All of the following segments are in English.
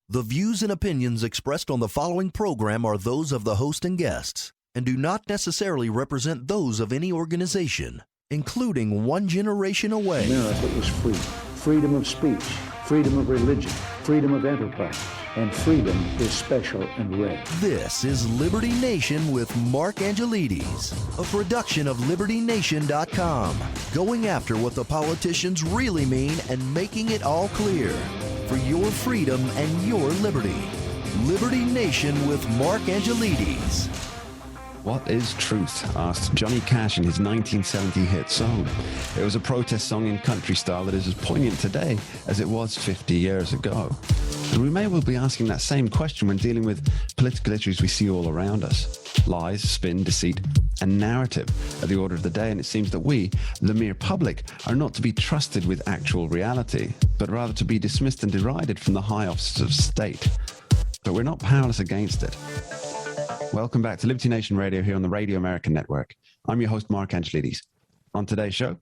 The views and opinions expressed on the following program are those of the host and guests and do not necessarily represent those of any organization, including One Generation Away. America is free. Freedom of speech, freedom of religion, freedom of enterprise, and freedom is special and rare. This is Liberty Nation with Mark Angelides, a production of LibertyNation.com, going after what the politicians really mean and making it all clear for your freedom and your liberty. Liberty Nation with Mark Angelides. What is truth? Asked Johnny Cash in his 1970 hit song. It was a protest song in country style that is as poignant today as it was 50 years ago. And we may well be asking that same question when dealing with political issues we see all around us. Lies, spin, deceit, and narrative are the order of the day, and it seems that we, the mere public, are not to be trusted with actual reality, but rather to be dismissed and derided from the high offices of state. But we're not powerless against it. Welcome back to Liberty Nation Radio here on the Radio American Network. I'm your host, Mark Angelides. On today's show,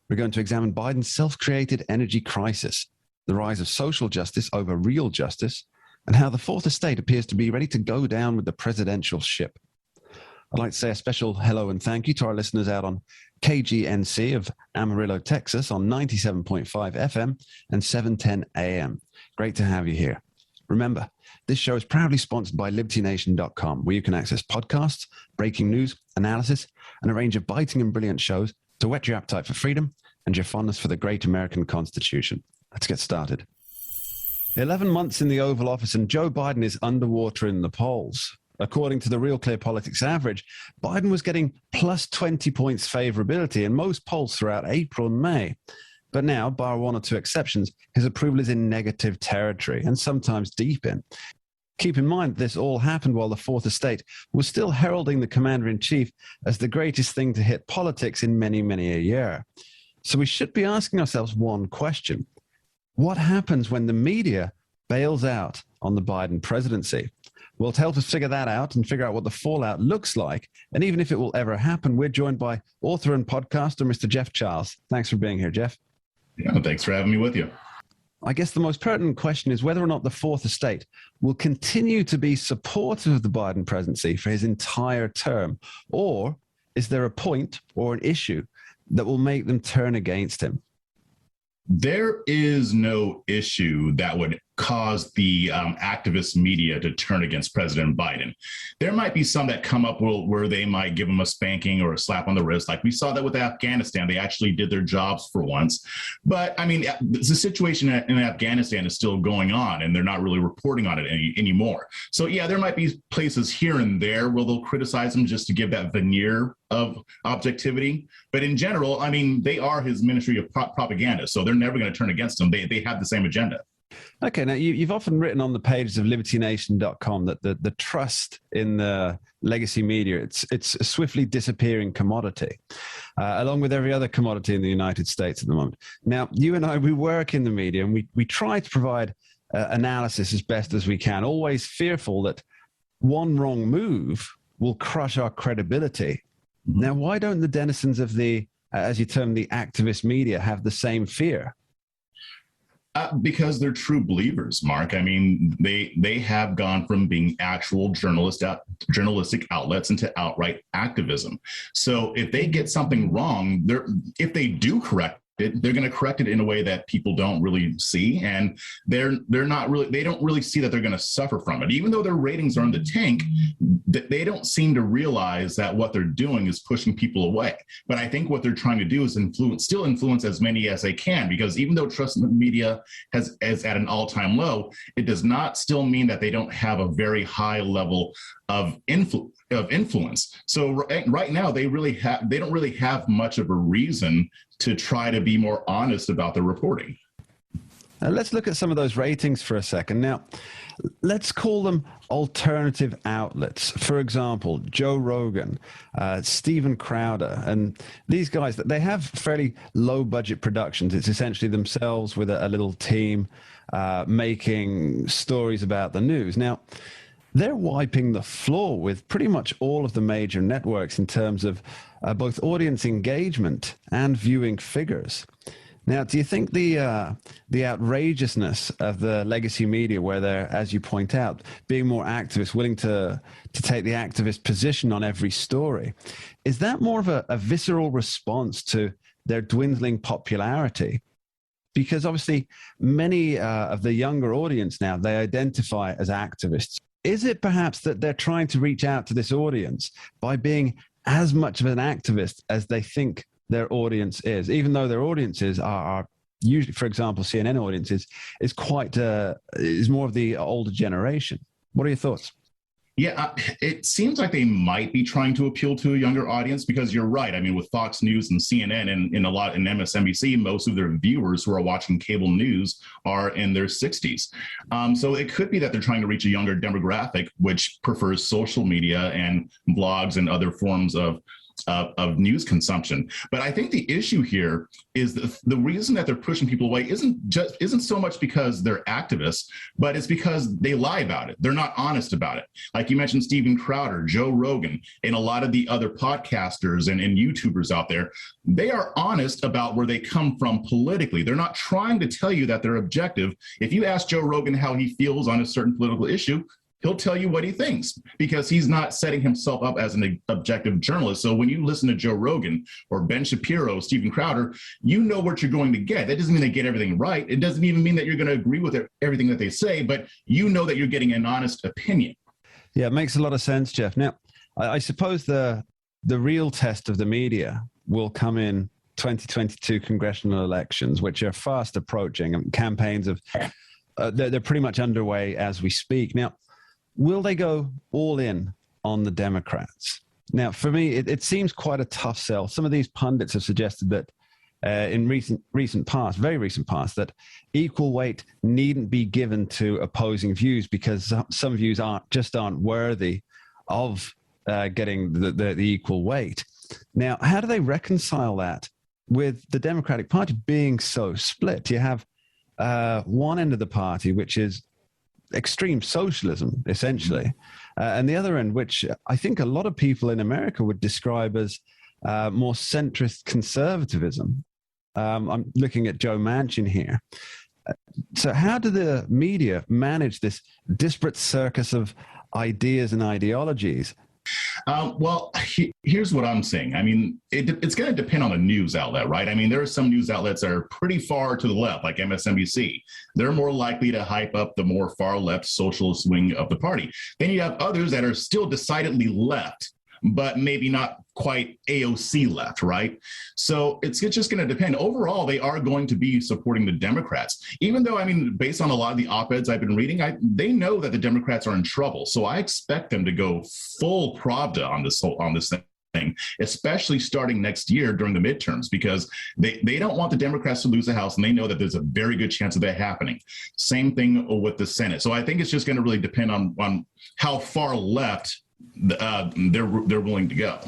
we're going to examine Biden's self-created energy crisis, the rise of social justice over real justice, and how the Fourth Estate appears to be ready to go down with the presidential ship. I'd like to say a special hello and thank you to our listeners out on KGNC of Amarillo, Texas on 97.5 FM and 710 AM. Great to have you here. Remember, this show is proudly sponsored by LibertyNation.com, where you can access podcasts, breaking news, analysis, and a range of biting and brilliant shows to whet your appetite for freedom and your fondness for the great American Constitution. Let's get started. 11 months in the Oval Office and Joe Biden is underwater in the polls. According to the Real Clear Politics average, Biden was getting plus 20 points favorability in most polls throughout April and May. But now, bar one or two exceptions, his approval is in negative territory and sometimes deep in. Keep in mind, this all happened while the Fourth Estate was still heralding the commander-in-chief as the greatest thing to hit politics in many, many a year. So we should be asking ourselves one question. What happens when the media bails out on the Biden presidency? Well, to help us figure that out and figure out what the fallout looks like, and even if it will ever happen, we're joined by author and podcaster, Mr. Jeff Charles. Thanks for being here, Jeff. Yeah, thanks for having me with you. I guess the most pertinent question is whether or not the Fourth Estate will continue to be supportive of the Biden presidency for his entire term, or is there a point or an issue that will make them turn against him? There is no issue that would cause the activist media to turn against President Biden. There might be some that come up where they might give him a spanking or a slap on the wrist. Like we saw that with Afghanistan. They actually did their jobs for once. But I mean, the situation in Afghanistan is still going on and they're not really reporting on it anymore. So yeah, there might be places here and there where they'll criticize him just to give that veneer of objectivity. But in general, I mean, they are his ministry of propaganda. So they're never going to turn against him. They have the same agenda. Okay, now you've often written on the pages of LibertyNation.com that the trust in the legacy media, it's a swiftly disappearing commodity, along with every other commodity in the United States at the moment. Now, you and I, we work in the media and we try to provide analysis as best as we can, always fearful that one wrong move will crush our credibility. Mm-hmm. Now, why don't the denizens of the, as you term the activist media, have the same fear? Because they're true believers, Mark. I mean, they have gone from being actual journalistic outlets into outright activism. So if they get something wrong, if they do correct it, they're going to correct it in a way that people don't really see, and they don't really see that they're going to suffer from it. Even though their ratings are in the tank, they don't seem to realize that what they're doing is pushing people away. But I think what they're trying to do is still influence as many as they can, because even though trust in the media is at an all-time low, it does not still mean that they don't have a very high level of influence. So right now, they don't really have much of a reason to try to be more honest about their reporting. Let's look at some of those ratings for a second. Now, let's call them alternative outlets. For example, Joe Rogan, Steven Crowder, and these guys, they have fairly low budget productions. It's essentially themselves with a little team making stories about the news. Now, they're wiping the floor with pretty much all of the major networks in terms of both audience engagement and viewing figures. Now, do you think the outrageousness of the legacy media, where they're, as you point out, being more activist, willing to take the activist position on every story, is that more of a visceral response to their dwindling popularity? Because obviously many of the younger audience now, they identify as activists. Is it perhaps that they're trying to reach out to this audience by being as much of an activist as they think their audience is, even though their audiences are usually, for example, CNN audiences is quite is more of the older generation? What are your thoughts? Yeah, it seems like they might be trying to appeal to a younger audience, because you're right. I mean, with Fox News and CNN and in MSNBC, most of their viewers who are watching cable news are in their 60s. So it could be that they're trying to reach a younger demographic, which prefers social media and blogs and other forms of news consumption. But I think the issue here is the reason that they're pushing people away isn't so much because they're activists, but it's because they lie about it. They're not honest about it. Like you mentioned, Steven Crowder, Joe Rogan, and a lot of the other podcasters and YouTubers out there, they are honest about where they come from politically. They're not trying to tell you that they're objective. If you ask Joe Rogan how he feels on a certain political issue, he'll tell you what he thinks, because he's not setting himself up as an objective journalist. So when you listen to Joe Rogan or Ben Shapiro, Steven Crowder, you know what you're going to get. That doesn't mean they get everything right. It doesn't even mean that you're going to agree with everything that they say, but you know that you're getting an honest opinion. Yeah, it makes a lot of sense, Jeff. Now, I suppose the real test of the media will come in 2022 congressional elections, which are fast approaching, and campaigns they're pretty much underway as we speak. Now, will they go all in on the Democrats? Now, for me, it seems quite a tough sell. Some of these pundits have suggested that in recent past, very recent past, that equal weight needn't be given to opposing views because some views aren't worthy of getting the equal weight. Now, how do they reconcile that with the Democratic Party being so split? You have one end of the party, which is extreme socialism, essentially, and the other end, which I think a lot of people in America would describe as more centrist conservatism. I'm looking at Joe Manchin here. So how do the media manage this disparate circus of ideas and ideologies? Well, here's what I'm saying. I mean, it's going to depend on the news outlet, right? I mean, there are some news outlets that are pretty far to the left, like MSNBC. They're more likely to hype up the more far left socialist wing of the party. Then you have others that are still decidedly left, but maybe not quite AOC left, right? So it's just going to depend. Overall, they are going to be supporting the Democrats, even though, I mean, based on a lot of the op-eds I've been reading, they know that the Democrats are in trouble. So I expect them to go full Pravda on this thing, especially starting next year during the midterms, because they don't want the Democrats to lose the House, and they know that there's a very good chance of that happening. Same thing with the Senate. So I think it's just going to really depend on how far left they're willing to go.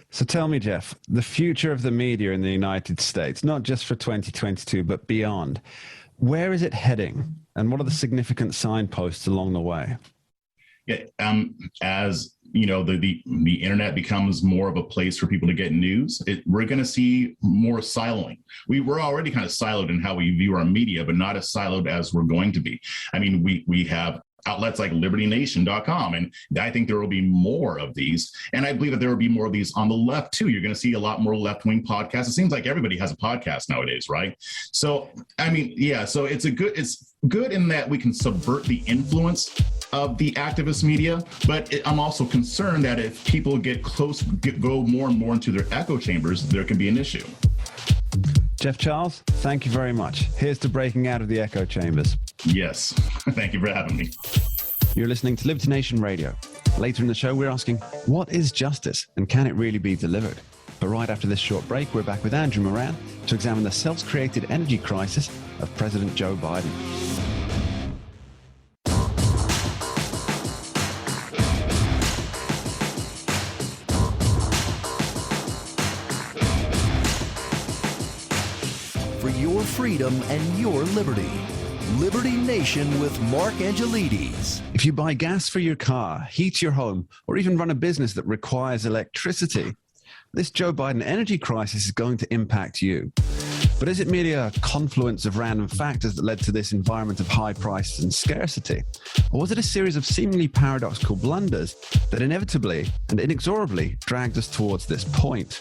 So tell me, Jeff, the future of the media in the United States, not just for 2022, but beyond, where is it heading? And what are the significant signposts along the way? Yeah, as you know, the internet becomes more of a place for people to get news, we're going to see more siloing. We were already kind of siloed in how we view our media, but not as siloed as we're going to be. I mean, we have outlets like LibertyNation.com, and I think there will be more of these. And I believe that there will be more of these on the left too. You're going to see a lot more left-wing podcasts. It seems like everybody has a podcast nowadays, right? So, I mean, yeah. So it's good in that we can subvert the influence of the activist media, but I'm also concerned that if people go more and more into their echo chambers, there can be an issue. Jeff Charles, thank you very much. Here's to breaking out of the echo chambers. Yes. Thank you for having me. You're listening to Liberty Nation Radio. Later in the show, we're asking, what is justice and can it really be delivered? But right after this short break, we're back with Andrew Moran to examine the self-created energy crisis of President Joe Biden. For your freedom and your liberty. Liberty Nation with Mark Angelides. If you buy gas for your car, heat your home, or even run a business that requires electricity, this Joe Biden energy crisis is going to impact you. But is it merely a confluence of random factors that led to this environment of high prices and scarcity? Or was it a series of seemingly paradoxical blunders that inevitably and inexorably dragged us towards this point?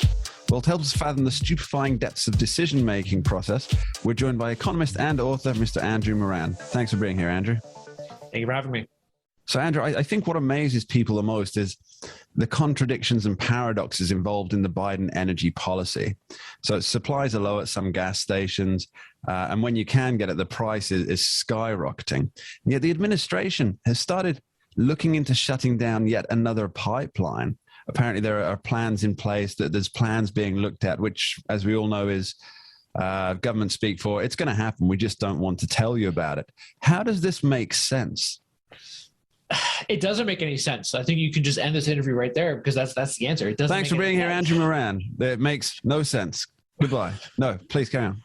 Well, to help us fathom the stupefying depths of decision-making process, we're joined by economist and author, Mr. Andrew Moran. Thanks for being here, Andrew. Thank you for having me. So, Andrew, I think what amazes people the most is the contradictions and paradoxes involved in the Biden energy policy. So supplies are low at some gas stations, and when you can get it, the price is skyrocketing. And yet the administration has started looking into shutting down yet another pipeline. Apparently there are plans in place, that there's plans being looked at, which, as we all know, is government speak for, it's going to happen. We just don't want to tell you about it. How does this make sense? It doesn't make any sense. I think you can just end this interview right there because that's the answer. It doesn't. Thanks for being here, Andrew Moran. It makes no sense. Goodbye. No, please carry on.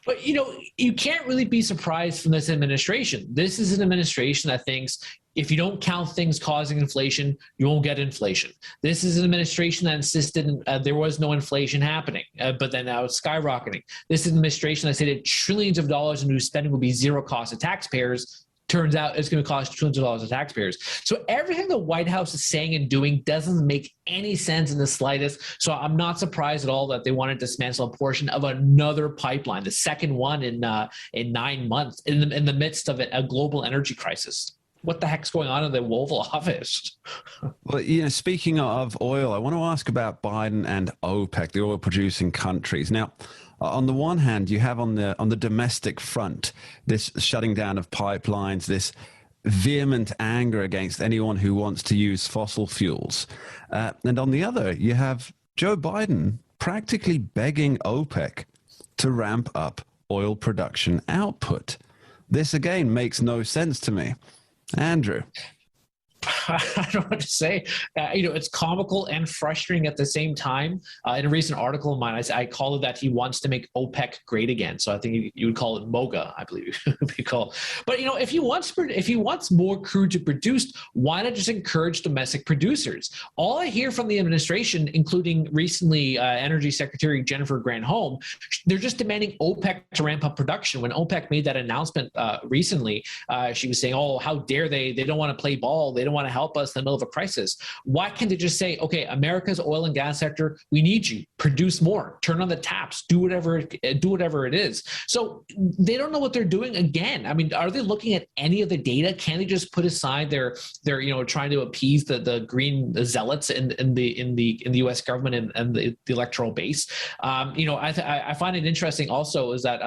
But, you can't really be surprised from this administration. This is an administration that thinks if you don't count things causing inflation, you won't get inflation. This is an administration that insisted there was no inflation happening, but then now it's skyrocketing. This is an administration that said that trillions of dollars in new spending will be zero cost to taxpayers. Turns out it's going to cost trillions of dollars to taxpayers. So everything the White House is saying and doing doesn't make any sense in the slightest. So I'm not surprised at all that they want to dismantle a portion of another pipeline, the second one in 9 months, in the midst of a global energy crisis. What the heck's going on in the Oval Office? Well, speaking of oil, I want to ask about Biden and OPEC, the oil-producing countries. Now, on the one hand, you have on the domestic front this shutting down of pipelines, this vehement anger against anyone who wants to use fossil fuels. And on the other, you have Joe Biden practically begging OPEC to ramp up oil production output. This, again, makes no sense to me. Andrew. I don't know what to say. It's comical and frustrating at the same time. In a recent article of mine, I call it that he wants to make OPEC great again. So I think you would call it MOGA, I believe it would be called. But if he wants more crude to produce, why not just encourage domestic producers? All I hear from the administration, including recently Energy Secretary Jennifer Granholm, they're just demanding OPEC to ramp up production. When OPEC made that announcement recently, she was saying, "Oh, how dare they? They don't want to play ball. They don't want to help us in the middle of a crisis." Why can't they just say, okay, America's oil and gas sector, we need you, produce more, turn on the taps, do whatever it is. So they don't know what they're doing again. I mean, are they looking at any of the data? Can they just put aside their trying to appease the green zealots in the US government and the electoral base? I find it interesting also is that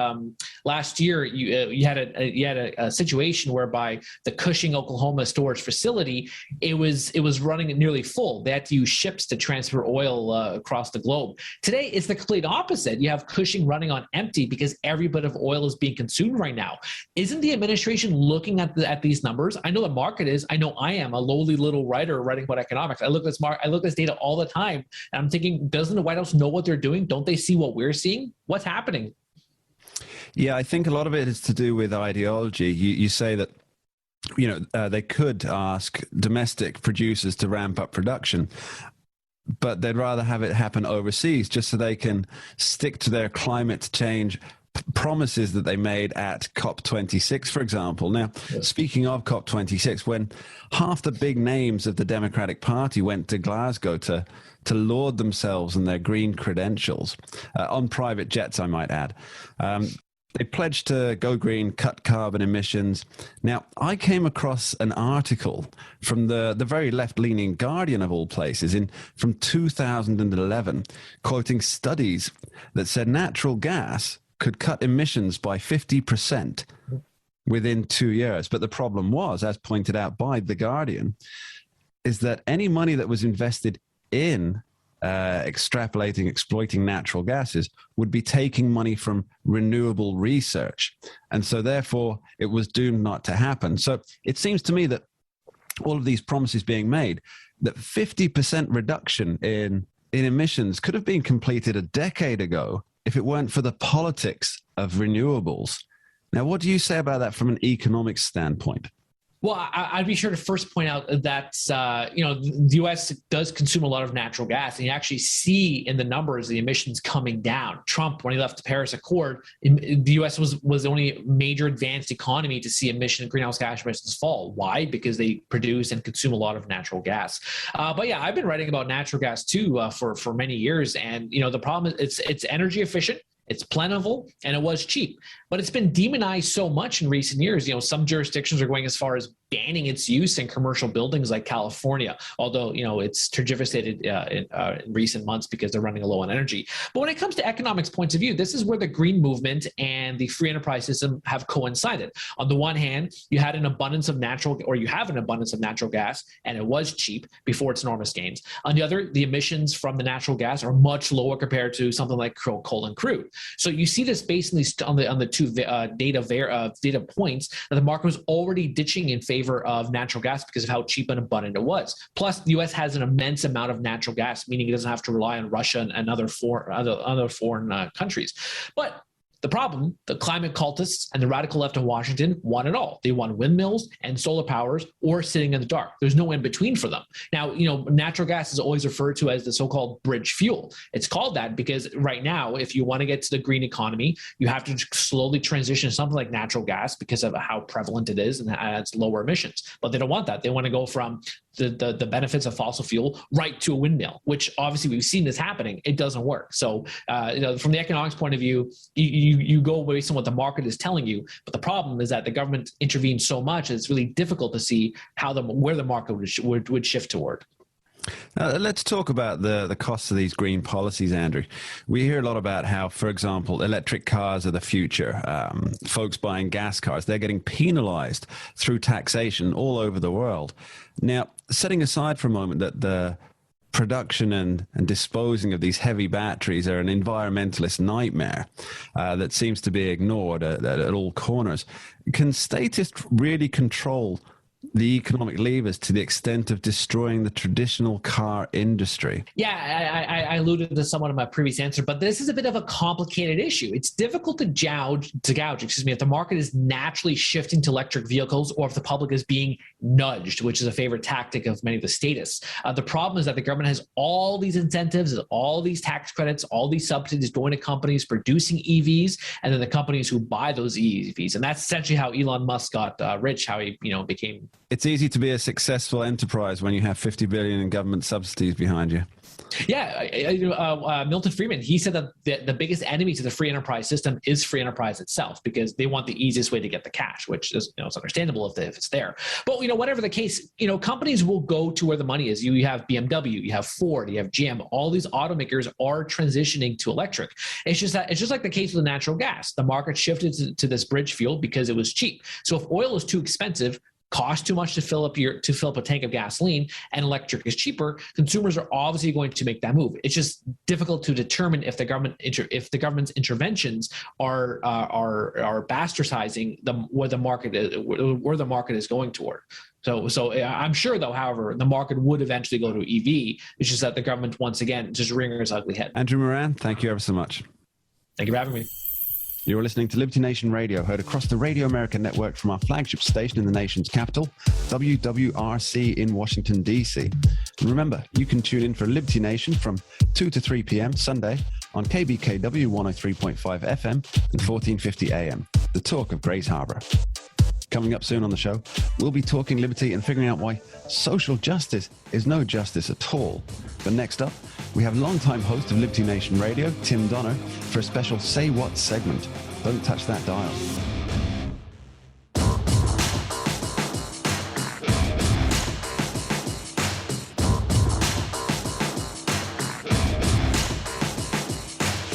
last year you had a situation whereby the Cushing, Oklahoma storage facility, it was running nearly full. They had to use ships to transfer oil across the globe. Today, it's the complete opposite. You have Cushing running on empty because every bit of oil is being consumed right now. Isn't the administration looking at these numbers? I know the market is. I know I am a lowly little writer writing about economics. I look at this data all the time, and I'm thinking, doesn't the White House know what they're doing? Don't they see what we're seeing? What's happening? Yeah, I think a lot of it is to do with ideology. You say that they could ask domestic producers to ramp up production, but they'd rather have it happen overseas just so they can stick to their climate change promises that they made at COP26, for example. Now, Speaking of COP26, when half the big names of the Democratic Party went to Glasgow to laud themselves and their green credentials, on private jets, I might add, they pledged to go green, cut carbon emissions. Now, I came across an article from the very left-leaning Guardian of all places from 2011, quoting studies that said natural gas could cut emissions by 50% within 2 years. But the problem was, as pointed out by the Guardian, is that any money that was invested in exploiting natural gases would be taking money from renewable research. And so therefore it was doomed not to happen. So it seems to me that all of these promises being made, that 50% reduction in emissions could have been completed a decade ago if it weren't for the politics of renewables. Now, what do you say about that from an economic standpoint? Well, I'd be sure to first point out that, the U.S. does consume a lot of natural gas, and you actually see in the numbers the emissions coming down. Trump, when he left the Paris Accord, the U.S. was the only major advanced economy to see greenhouse gas emissions fall. Why? Because they produce and consume a lot of natural gas. But yeah, I've been writing about natural gas too for many years, and the problem is it's energy efficient. It's plentiful and it was cheap, but it's been demonized so much in recent years. Some jurisdictions are going as far as banning its use in commercial buildings like California, although, it's tergiversated in recent months because they're running low on energy. But when it comes to economics points of view, this is where the green movement and the free enterprise system have coincided. On the one hand, you have an abundance of natural gas, and it was cheap before its enormous gains. On the other, the emissions from the natural gas are much lower compared to something like coal and crude. So you see this based on the two data points that the market was already ditching in favor of natural gas because of how cheap and abundant it was. Plus, the U.S. has an immense amount of natural gas, meaning it doesn't have to rely on Russia and other foreign countries. But the problem, the climate cultists and the radical left in Washington want it all. They want windmills and solar powers or sitting in the dark. There's no in between for them. Now, natural gas is always referred to as the so-called bridge fuel. It's called that because right now, if you want to get to the green economy, you have to slowly transition to something like natural gas because of how prevalent it is and it's lower emissions. But they don't want that. They want to go from the benefits of fossil fuel right to a windmill, which obviously we've seen this happening. It doesn't work. So, from the economics point of view, you go based on what the market is telling you. But the problem is that the government intervenes so much, it's really difficult to see where the market would shift toward. Let's talk about the costs of these green policies, Andrew. We hear a lot about how, for example, electric cars are the future. Folks buying gas cars, they're getting penalized through taxation all over the world. Now, setting aside for a moment that the production and disposing of these heavy batteries are an environmentalist nightmare that seems to be ignored at all corners, can statists really control the economic levers to the extent of destroying the traditional car industry? Yeah, I alluded to somewhat in my previous answer, but this is a bit of a complicated issue. It's difficult to gouge, if the market is naturally shifting to electric vehicles or if the public is being nudged, which is a favorite tactic of many of the statists. The problem is that the government has all these incentives, all these tax credits, all these subsidies going to companies producing EVs, and then the companies who buy those EVs. And that's essentially how Elon Musk got rich, how he became. It's easy to be a successful enterprise when you have $50 billion in government subsidies behind you. Yeah, Milton Friedman, he said that the biggest enemy to the free enterprise system is free enterprise itself, because they want the easiest way to get the cash, which is, it's understandable if it's there. But, whatever the case, companies will go to where the money is. You have BMW, you have Ford, you have GM, all these automakers are transitioning to electric. It's just like the case with the natural gas. The market shifted to this bridge fuel because it was cheap. So if oil is too expensive, cost too much to fill up a tank of gasoline, and electric is cheaper, consumers are obviously going to make that move. It's just difficult to determine if the government's interventions are bastardizing where the market is going toward. So I'm sure, though, however, the market would eventually go to EV. It's just that the government, once again, just rearing its ugly head. Andrew Moran, thank you ever so much. Thank you for having me. You're listening to Liberty Nation Radio, heard across the Radio America network from our flagship station in the nation's capital, WWRC in Washington, D.C. And remember, you can tune in for Liberty Nation from 2 to 3 p.m. Sunday on KBKW 103.5 FM and 1450 AM, the talk of Grays Harbor. Coming up soon on the show, we'll be talking liberty and figuring out why social justice is no justice at all. But next up, we have longtime host of Liberty Nation Radio, Tim Donner, for a special Say What segment. Don't touch that dial.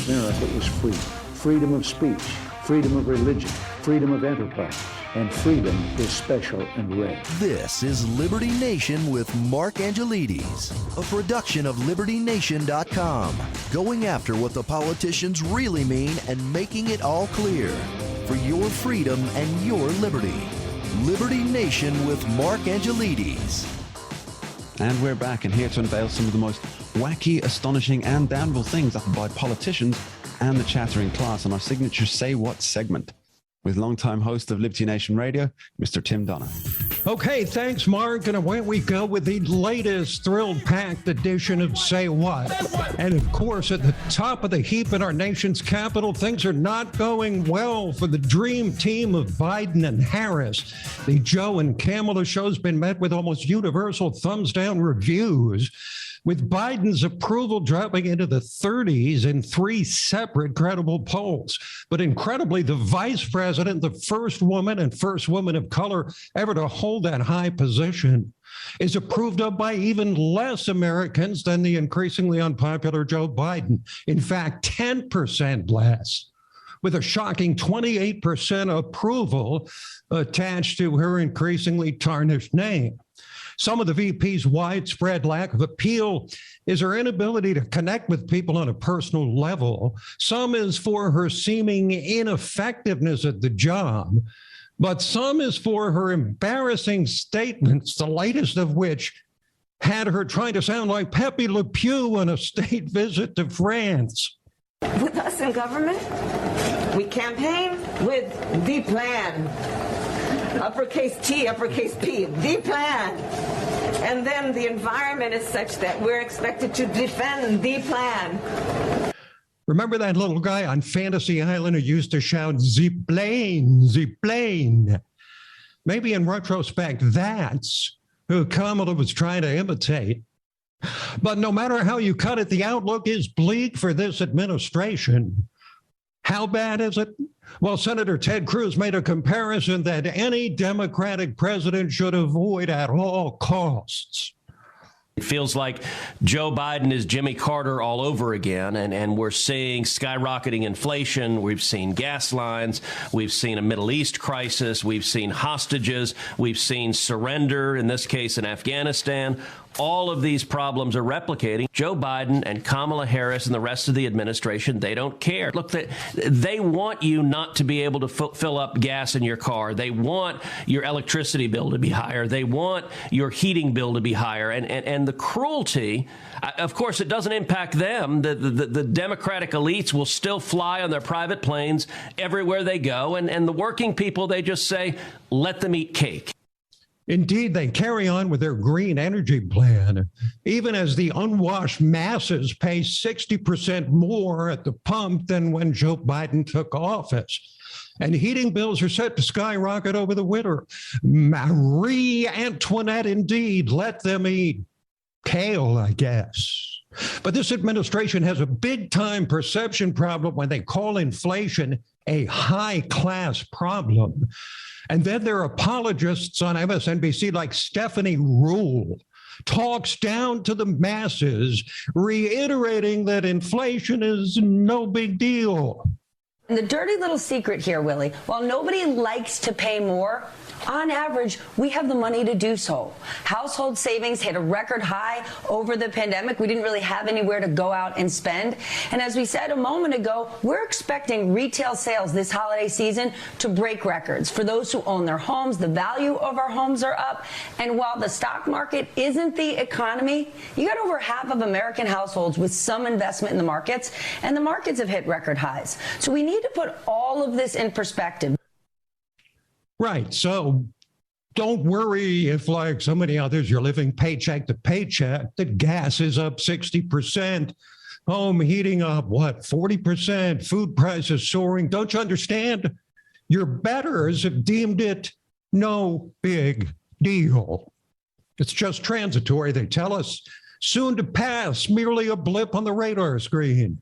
America is free. Freedom of speech, freedom of religion, freedom of enterprise, and freedom is special and rare. This is Liberty Nation with Mark Angelides, a production of LibertyNation.com, going after what the politicians really mean and making it all clear for your freedom and your liberty. Liberty Nation with Mark Angelides. And we're back and here to unveil some of the most wacky, astonishing, and damnable things uttered by politicians and the chattering class on our signature Say What segment, with longtime host of Liberty Nation Radio, Mr. Tim Donner. Okay, thanks, Mark. And away we go with the latest thrill-packed edition of Say What. And of course, at the top of the heap in our nation's capital, things are not going well for the dream team of Biden and Harris. The Joe and Kamala show's been met with almost universal thumbs-down reviews, with Biden's approval dropping into the 30s in 3 separate credible polls. But incredibly, the vice president, the first woman of color ever to hold that high position, is approved of by even less Americans than the increasingly unpopular Joe Biden. In fact, 10% less, with a shocking 28% approval attached to her increasingly tarnished name. Some of the VP's widespread lack of appeal is her inability to connect with people on a personal level. Some is for her seeming ineffectiveness at the job, but some is for her embarrassing statements, the latest of which had her trying to sound like Pepe Le Pew on a state visit to France. With us in government, we campaign with the plan. Uppercase T, uppercase P, the plan. And then the environment is such that we're expected to defend the plan. Remember that little guy on Fantasy Island who used to shout, "The plane, the plane"? Maybe in retrospect, that's who Kamala was trying to imitate. But no matter how you cut it, the outlook is bleak for this administration. How bad is it? Well, Senator Ted Cruz made a comparison that any Democratic president should avoid at all costs. It feels like Joe Biden is Jimmy Carter all over again, and we're seeing skyrocketing inflation. We've seen gas lines. We've seen a Middle East crisis. We've seen hostages. We've seen surrender, in this case in Afghanistan. All of these problems are replicating. Joe Biden and Kamala Harris and the rest of the administration, they don't care. Look, they want you not to be able to fill up gas in your car. They want your electricity bill to be higher. They want your heating bill to be higher. And the cruelty, of course, it doesn't impact them. The Democratic elites will still fly on their private planes everywhere they go. And the working people, they just say, let them eat cake. Indeed, they carry on with their green energy plan, even as the unwashed masses pay 60% more at the pump than when Joe Biden took office. And heating bills are set to skyrocket over the winter. Marie Antoinette, indeed, let them eat kale, I guess. But this administration has a big-time perception problem when they call inflation a high-class problem. And then there are apologists on MSNBC like Stephanie Rule talks down to the masses, reiterating that inflation is no big deal. And the dirty little secret here, Willie, while nobody likes to pay more, on average, we have the money to do so. Household savings hit a record high over the pandemic. We didn't really have anywhere to go out and spend. And as we said a moment ago, we're expecting retail sales this holiday season to break records. For those who own their homes, the value of our homes are up. And while the stock market isn't the economy, you got over half of American households with some investment in the markets, and the markets have hit record highs. So we need to put all of this in perspective. Right. So don't worry if, like so many others, you're living paycheck to paycheck, that gas is up 60%, home heating up, 40%, food prices soaring. Don't you understand? Your betters have deemed it no big deal. It's just transitory, they tell us, soon to pass, merely a blip on the radar screen.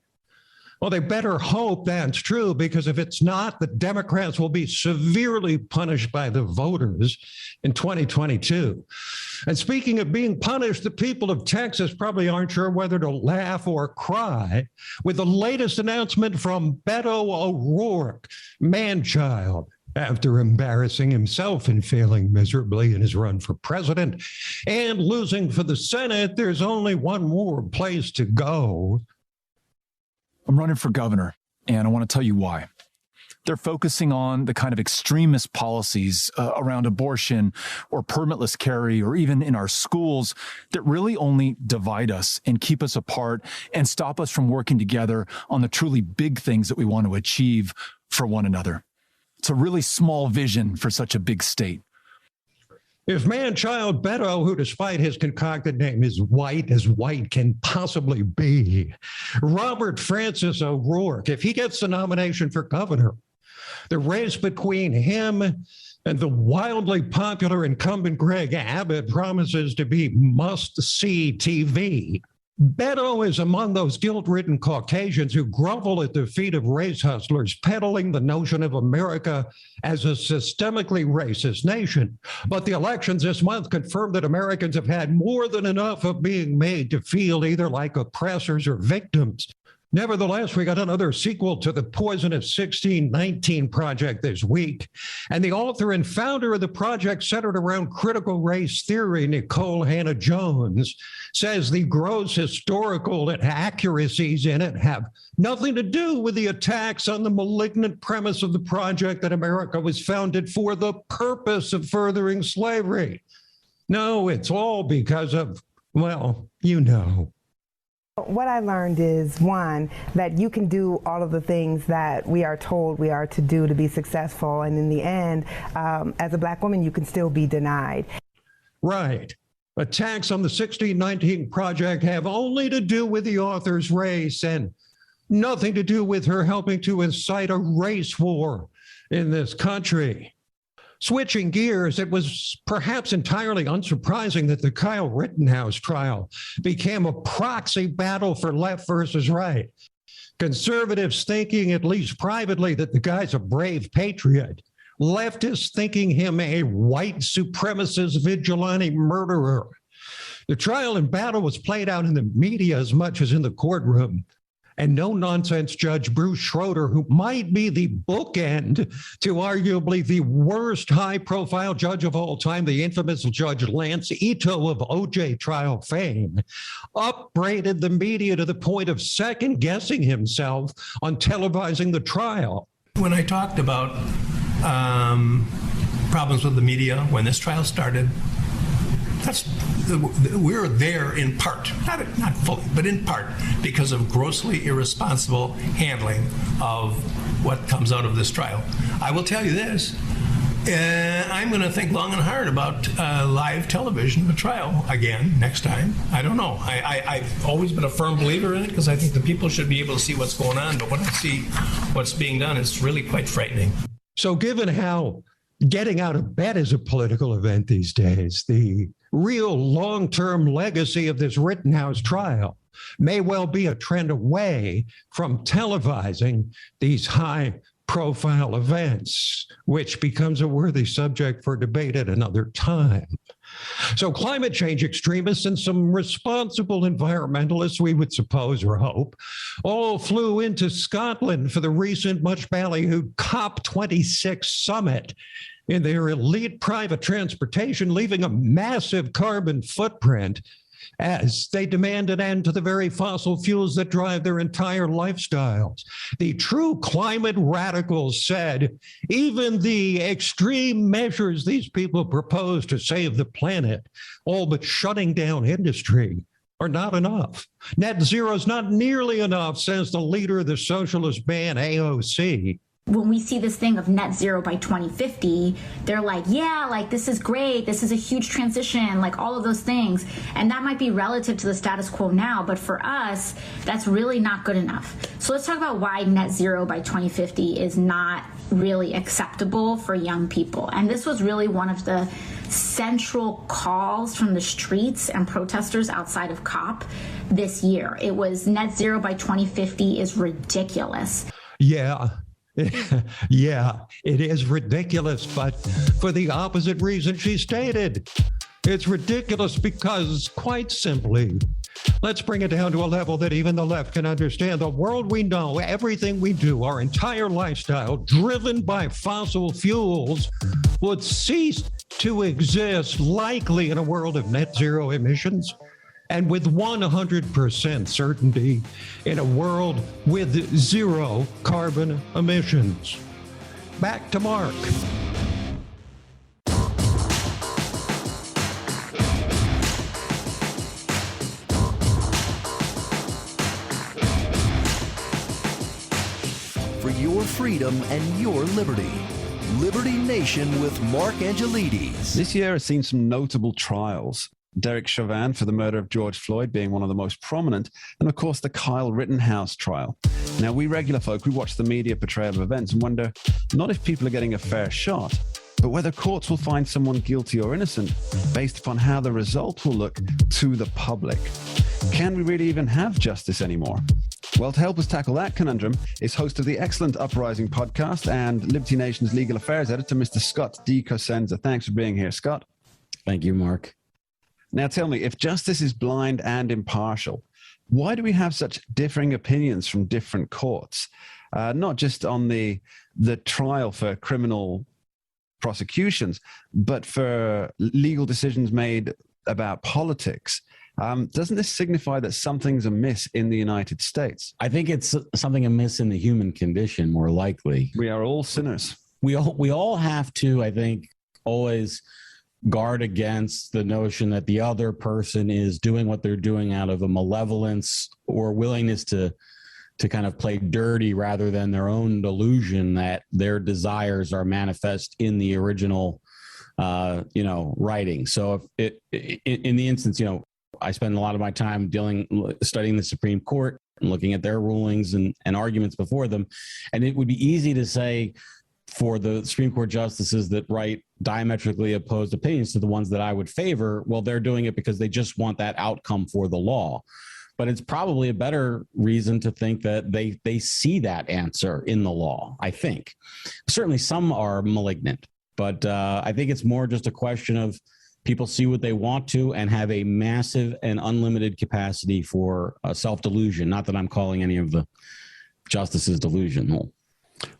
Well, they better hope that's true, because if it's not, the Democrats will be severely punished by the voters in 2022. And speaking of being punished, the people of Texas probably aren't sure whether to laugh or cry with the latest announcement from Beto O'Rourke, man-child, after embarrassing himself and failing miserably in his run for president and losing for the Senate. There's only one more place to go. I'm running for governor, and I want to tell you why. They're focusing on the kind of extremist policies around abortion or permitless carry, or even in our schools, that really only divide us and keep us apart and stop us from working together on the truly big things that we want to achieve for one another. It's a really small vision for such a big state. If man-child Beto, who despite his concocted name is white as white can possibly be, Robert Francis O'Rourke, if he gets the nomination for governor, the race between him and the wildly popular incumbent Greg Abbott promises to be must-see TV. Beto is among those guilt-ridden Caucasians who grovel at the feet of race hustlers, peddling the notion of America as a systemically racist nation. But the elections this month confirmed that Americans have had more than enough of being made to feel either like oppressors or victims. Nevertheless, we got another sequel to the Poisonous 1619 project this week. And the author and founder of the project, centered around critical race theory, Nicole Hannah-Jones, says the gross historical inaccuracies in it have nothing to do with the attacks on the malignant premise of the project that America was founded for the purpose of furthering slavery. No, it's all because of, well, you know. What I learned is, one, that you can do all of the things that we are told we are to do to be successful, and in the end, as a Black woman, you can still be denied. Right. Attacks on the 1619 project have only to do with the author's race and nothing to do with her helping to incite a race war in this country. Switching gears, it was perhaps entirely unsurprising that the Kyle Rittenhouse trial became a proxy battle for left versus right. Conservatives thinking, at least privately, that the guy's a brave patriot. Leftists thinking him a white supremacist vigilante murderer. The trial and battle was played out in the media as much as in the courtroom. And no-nonsense Judge Bruce Schroeder, who might be the bookend to arguably the worst high-profile judge of all time, the infamous Judge Lance Ito of OJ trial fame, upbraided the media to the point of second-guessing himself on televising the trial. When I talked about problems with the media when this trial started, we're there in part, not fully, but in part, because of grossly irresponsible handling of what comes out of this trial. I will tell you this, I'm going to think long and hard about live television, the trial again next time. I don't know. I've always been a firm believer in it because I think the people should be able to see what's going on, but when I see what's being done, it's really quite frightening. So given how getting out of bed is a political event these days, the real long-term legacy of this Rittenhouse trial may well be a trend away from televising these high-profile events, which becomes a worthy subject for debate at another time. So climate change extremists and some responsible environmentalists, we would suppose or hope, all flew into Scotland for the recent much ballyhooed COP26 summit in their elite private transportation, leaving a massive carbon footprint as they demand an end to the very fossil fuels that drive their entire lifestyles. The true climate radicals said even the extreme measures these people propose to save the planet, all but shutting down industry, are not enough. Net zero is not nearly enough, says the leader of the socialist band AOC. When we see this thing of net zero by 2050, they're like, yeah, like this is great. This is a huge transition, like all of those things. And that might be relative to the status quo now, but for us, that's really not good enough. So let's talk about why net zero by 2050 is not really acceptable for young people. And this was really one of the central calls from the streets and protesters outside of COP this year. It was net zero by 2050 is ridiculous. Yeah. Yeah, it is ridiculous, but for the opposite reason she stated. It's ridiculous because, quite simply, let's bring it down to a level that even the left can understand. The world we know, everything we do, our entire lifestyle, driven by fossil fuels, would cease to exist likely in a world of net zero emissions. And with 100% certainty in a world with zero carbon emissions. Back to Mark. For your freedom and your liberty. Liberty Nation with Mark Angelides. This year has seen some notable trials. Derek Chauvin for the murder of George Floyd being one of the most prominent, and of course the Kyle Rittenhouse trial. Now, we regular folk, we watch the media portrayal of events and wonder not if people are getting a fair shot, but whether courts will find someone guilty or innocent based upon how the result will look to the public. Can we really even have justice anymore? Well, to help us tackle that conundrum is host of the excellent Uprising podcast and Liberty Nation's legal affairs editor, Mr. Scott D. Cosenza. Thanks for being here, Scott. Thank you, Mark. Now tell me, if justice is blind and impartial, why do we have such differing opinions from different courts? Not just on the trial for criminal prosecutions, but for legal decisions made about politics. Doesn't this signify that something's amiss in the United States? I think it's something amiss in the human condition, more likely. We are all sinners. We all have to, I think, always guard against the notion that the other person is doing what they're doing out of a malevolence or willingness to kind of play dirty rather than their own delusion that their desires are manifest in the original, writing. So if in the instance, I spend a lot of my time studying the Supreme Court and looking at their rulings and arguments before them. And it would be easy to say for the Supreme Court justices that write diametrically opposed opinions to the ones that I would favor, well, they're doing it because they just want that outcome for the law. But it's probably a better reason to think that they see that answer in the law, I think. Certainly some are malignant, but I think it's more just a question of people see what they want to and have a massive and unlimited capacity for self-delusion. Not that I'm calling any of the justices delusional.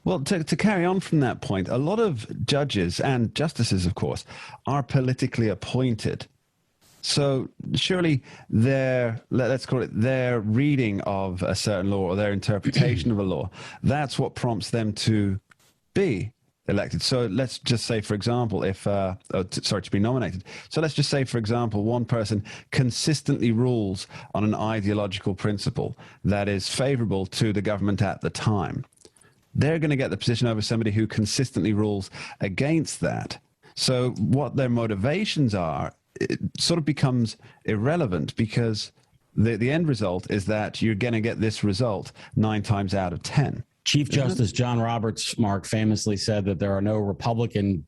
Well, to carry on from that point, a lot of judges and justices, of course, are politically appointed. So surely let's call it their reading of a certain law or their interpretation of a law, that's what prompts them to be elected. So let's just say, for example, to be nominated. So let's just say, for example, one person consistently rules on an ideological principle that is favorable to the government at the time. They're going to get the position over somebody who consistently rules against that. So what their motivations are, it sort of becomes irrelevant because the end result is that you're going to get this result 9 times out of 10. Chief Justice John Roberts, Mark, famously said that there are no Republican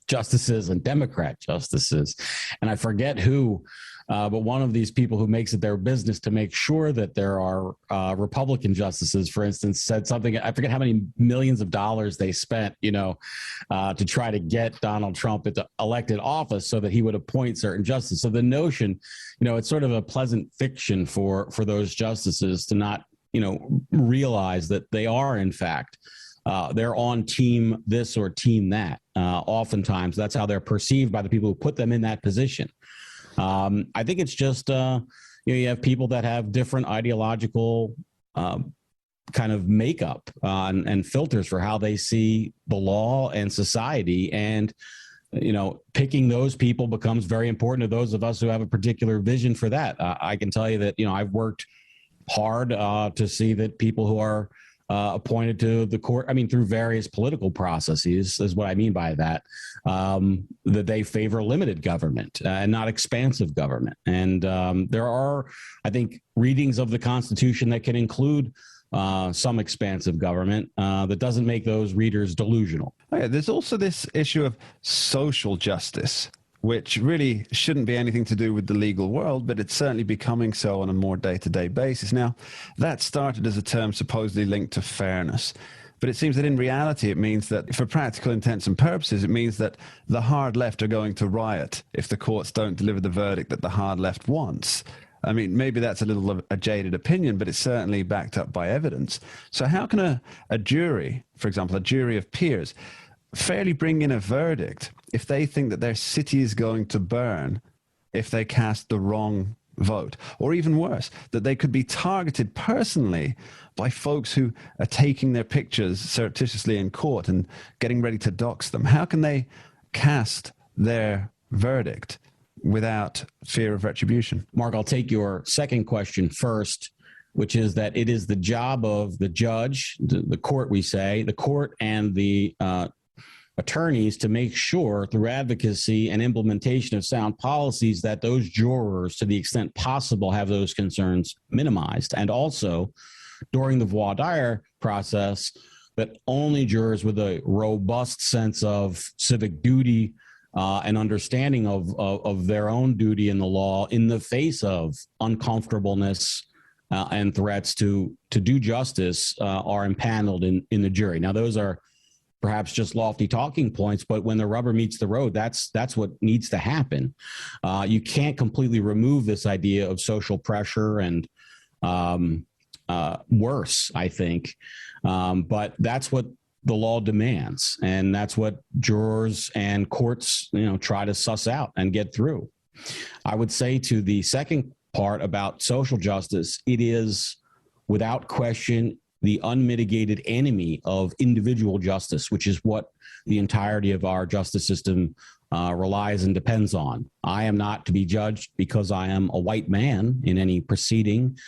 justices and Democrat justices. And I forget who, but one of these people who makes it their business to make sure that there are Republican justices, for instance, said something, I forget how many millions of dollars they spent, to try to get Donald Trump into elected office so that he would appoint certain justices. So the notion, it's sort of a pleasant fiction for those justices to not, realize that they are, in fact, they're on team this or team that. Oftentimes, that's how they're perceived by the people who put them in that position. I think it's just, you have people that have different ideological kind of makeup and filters for how they see the law and society. And, picking those people becomes very important to those of us who have a particular vision for that. I can tell you that, I've worked hard to see that people who are appointed to the court, through various political processes is what I mean by that, that they favor limited government and not expansive government. And there are, I think, readings of the Constitution that can include some expansive government that doesn't make those readers delusional. Okay, there's also this issue of social justice, which really shouldn't be anything to do with the legal world, but it's certainly becoming so on a more day-to-day basis. Now, that started as a term supposedly linked to fairness, but it seems that in reality it means that, for practical intents and purposes, it means that the hard left are going to riot if the courts don't deliver the verdict that the hard left wants. Maybe that's a little of a jaded opinion, but it's certainly backed up by evidence. So how can a jury, for example, a jury of peers, fairly bring in a verdict if they think that their city is going to burn if they cast the wrong vote? Or even worse, that they could be targeted personally by folks who are taking their pictures surreptitiously in court and getting ready to dox them. How can they cast their verdict without fear of retribution? Mark, I'll take your second question first, which is that it is the job of the judge, the court, we say, the court and the attorneys to make sure through advocacy and implementation of sound policies that those jurors, to the extent possible, have those concerns minimized. And also during the voir dire process, that only jurors with a robust sense of civic duty and understanding of their own duty in the law in the face of uncomfortableness and threats to do justice are impaneled in the jury. Now, those are perhaps just lofty talking points, but when the rubber meets the road, that's what needs to happen. You can't completely remove this idea of social pressure and worse, I think. But that's what the law demands, and that's what jurors and courts, try to suss out and get through. I would say to the second part about social justice, it is without question the unmitigated enemy of individual justice, which is what the entirety of our justice system relies and depends on. I am not to be judged because I am a white man in any proceeding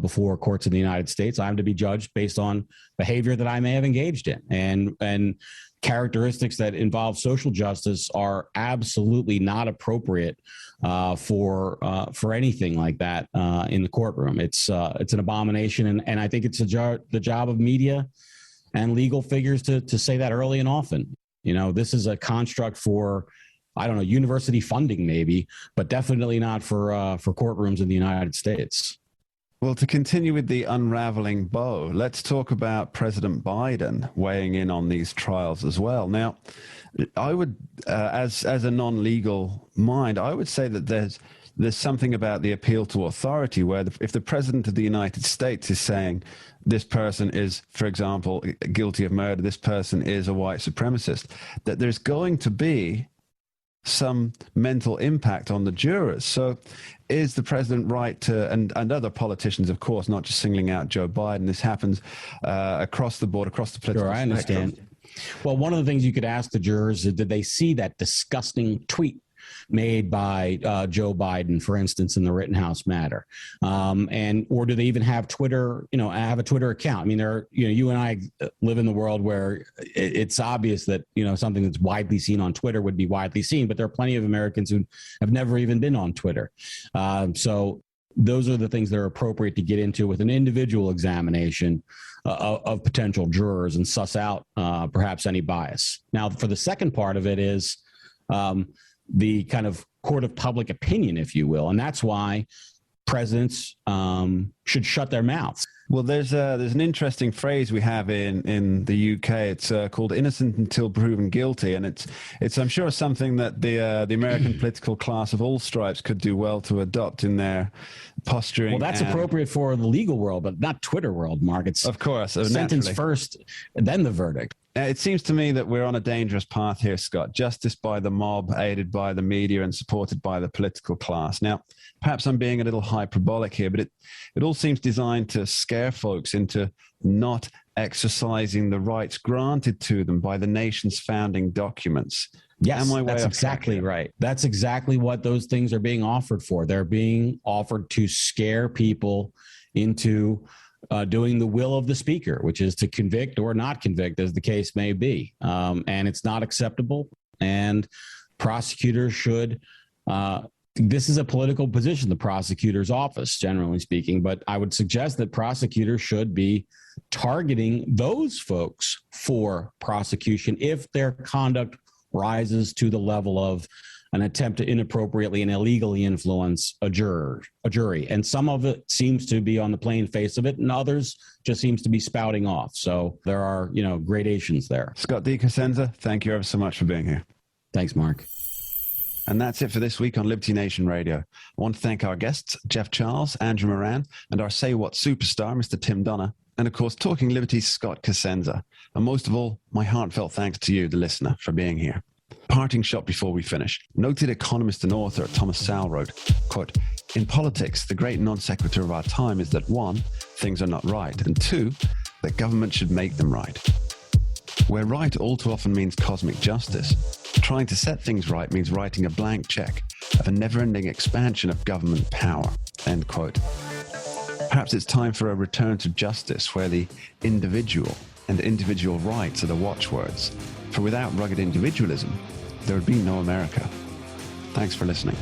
before courts in the United States. I am to be judged based on behavior that I may have engaged in. And characteristics that involve social justice are absolutely not appropriate for anything like that in the courtroom. It's an abomination, and I think it's the job of media and legal figures to say that early and often. This is a construct for, I don't know, university funding maybe, but definitely not for courtrooms in the United States. Well, to continue with the unraveling bow, let's talk about President Biden weighing in on these trials as well. Now, I would, as a non-legal mind, I would say that there's something about the appeal to authority where if the president of the United States is saying this person is, for example, guilty of murder, this person is a white supremacist, that there's going to be some mental impact on the jurors. So is the president right to, and other politicians, of course, not just singling out Joe Biden, this happens across the board, across the political spectrum. Sure, I understand. Well, one of the things you could ask the jurors is, did they see that disgusting tweet made by Joe Biden, for instance, in the Rittenhouse matter, or do they even have Twitter? Have a Twitter account? I mean, you and I live in the world where it's obvious that something that's widely seen on Twitter would be widely seen, but there are plenty of Americans who have never even been on Twitter. So those are the things that are appropriate to get into with an individual examination of potential jurors and suss out perhaps any bias. Now, for the second part of it is the kind of court of public opinion, if you will. And that's why presidents should shut their mouths. Well, there's an interesting phrase we have in the UK. It's called "innocent until proven guilty," and it's I'm sure something that the American political class of all stripes could do well to adopt in their posturing. Well, that's appropriate for the legal world, but not Twitter world, Mark. It's of course sentence first, then the verdict. It seems to me that we're on a dangerous path here, Scott. Justice by the mob, aided by the media and supported by the political class. Now, perhaps I'm being a little hyperbolic here, but it all seems designed to scare folks into not exercising the rights granted to them by the nation's founding documents. Yes, that's exactly right. That's exactly what those things are being offered for. They're being offered to scare people into doing the will of the speaker, which is to convict or not convict, as the case may be. And it's not acceptable. And prosecutors should, this is a political position, the prosecutor's office, generally speaking, but I would suggest that prosecutors should be targeting those folks for prosecution if their conduct rises to the level of an attempt to inappropriately and illegally influence a jury. And some of it seems to be on the plain face of it, and others just seems to be spouting off. So there are, gradations there. Scott Cosenza, thank you ever so much for being here. Thanks, Mark. And that's it for this week on Liberty Nation Radio. I want to thank our guests, Jeff Charles, Andrew Moran, and our Say What superstar, Mr. Tim Donner, and of course, Talking Liberty's Scott Cosenza. And most of all, my heartfelt thanks to you, the listener, for being here. Parting shot before we finish. Noted economist and author Thomas Sowell wrote, quote, "In politics, the great non sequitur of our time is that 1, things are not right, and 2, that government should make them right. Where right all too often means cosmic justice, trying to set things right means writing a blank check of a never-ending expansion of government power," end quote. Perhaps it's time for a return to justice where the individual and individual rights are the watchwords. For without rugged individualism, there would be no America. Thanks for listening.